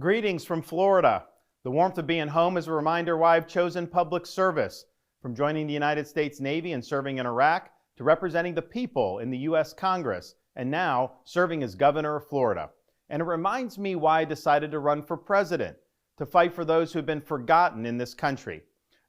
Greetings from Florida. The warmth of being home is a reminder why I've chosen public service, from joining the United States Navy and serving in Iraq to representing the people in the U.S. Congress, and now serving as governor of Florida. And it reminds me why I decided to run for president, to fight for those who've been forgotten in this country.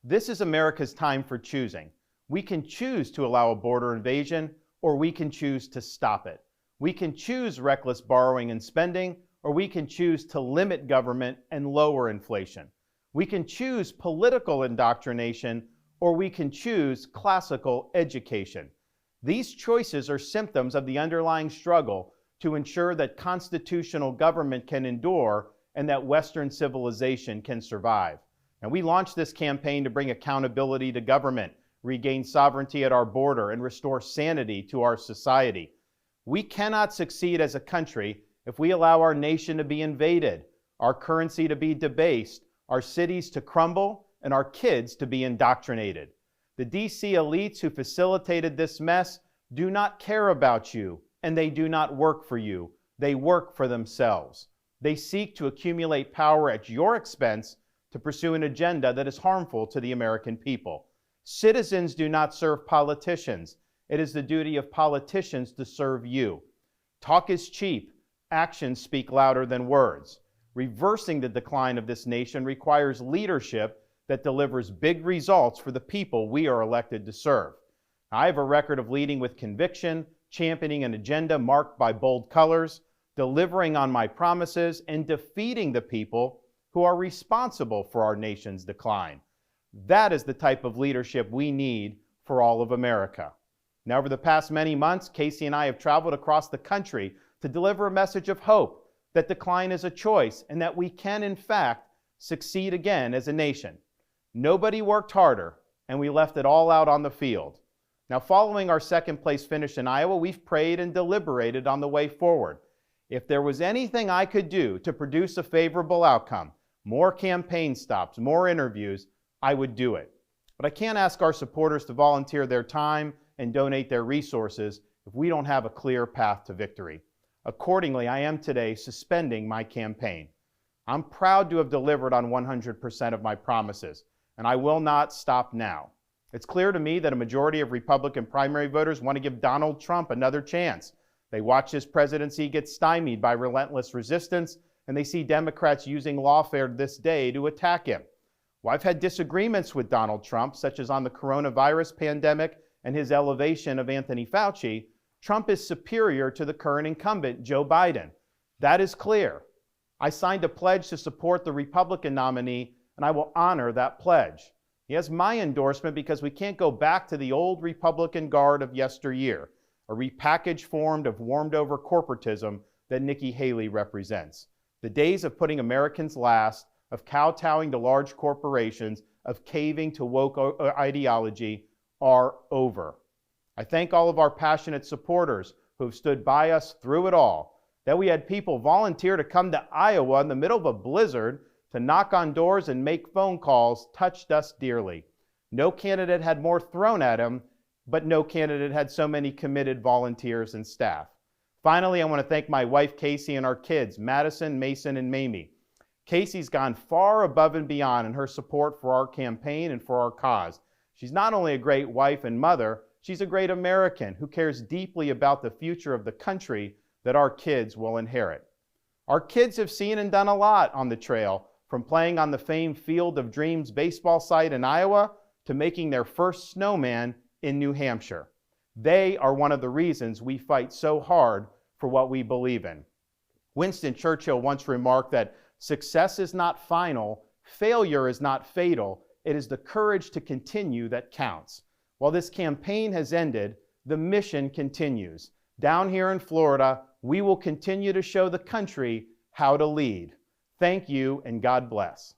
This is America's time for choosing. We can choose to allow a border invasion, or we can choose to stop it. We can choose reckless borrowing and spending, or we can choose to limit government and lower inflation. We can choose political indoctrination, or we can choose classical education. These choices are symptoms of the underlying struggle to ensure that constitutional government can endure and that Western civilization can survive. And we launched this campaign to bring accountability to government, regain sovereignty at our border, and restore sanity to our society. We cannot succeed as a country if we allow our nation to be invaded, our currency to be debased, our cities to crumble, and our kids to be indoctrinated. The DC elites who facilitated this mess do not care about you, and they do not work for you. They work for themselves. They seek to accumulate power at your expense to pursue an agenda that is harmful to the American people. Citizens do not serve politicians. It is the duty of politicians to serve you. Talk is cheap. Actions speak louder than words. Reversing the decline of this nation requires leadership that delivers big results for the people we are elected to serve. I have a record of leading with conviction, championing an agenda marked by bold colors, delivering on my promises, and defeating the people who are responsible for our nation's decline. That is the type of leadership we need for all of America. Now, over the past many months, Casey and I have traveled across the country to deliver a message of hope, that decline is a choice, and that we can, in fact, succeed again as a nation. Nobody worked harder, and we left it all out on the field. Now, following our second place finish in Iowa, we've prayed and deliberated on the way forward. If there was anything I could do to produce a favorable outcome, more campaign stops, more interviews, I would do it. But I can't ask our supporters to volunteer their time and donate their resources if we don't have a clear path to victory. Accordingly, I am today suspending my campaign. I'm proud to have delivered on 100% of my promises, and I will not stop now. It's clear to me that a majority of Republican primary voters want to give Donald Trump another chance. They watch his presidency get stymied by relentless resistance, and they see Democrats using lawfare this day to attack him. Well, I've had disagreements with Donald Trump, such as on the coronavirus pandemic and his elevation of Anthony Fauci. Trump is superior to the current incumbent, Joe Biden. That is clear. I signed a pledge to support the Republican nominee, and I will honor that pledge. He has my endorsement because we can't go back to the old Republican guard of yesteryear, a repackaged form of warmed-over corporatism that Nikki Haley represents. The days of putting Americans last, of kowtowing to large corporations, of caving to woke ideology are over. I thank all of our passionate supporters who have stood by us through it all. That we had people volunteer to come to Iowa in the middle of a blizzard to knock on doors and make phone calls touched us dearly. No candidate had more thrown at him, but no candidate had so many committed volunteers and staff. Finally, I want to thank my wife, Casey, and our kids, Madison, Mason, and Mamie. Casey's gone far above and beyond in her support for our campaign and for our cause. She's not only a great wife and mother, she's a great American who cares deeply about the future of the country that our kids will inherit. Our kids have seen and done a lot on the trail, from playing on the famed Field of Dreams baseball site in Iowa to making their first snowman in New Hampshire. They are one of the reasons we fight so hard for what we believe in. Winston Churchill once remarked that success is not final, failure is not fatal, it is the courage to continue that counts. While this campaign has ended, the mission continues. Down here in Florida, we will continue to show the country how to lead. Thank you, and God bless.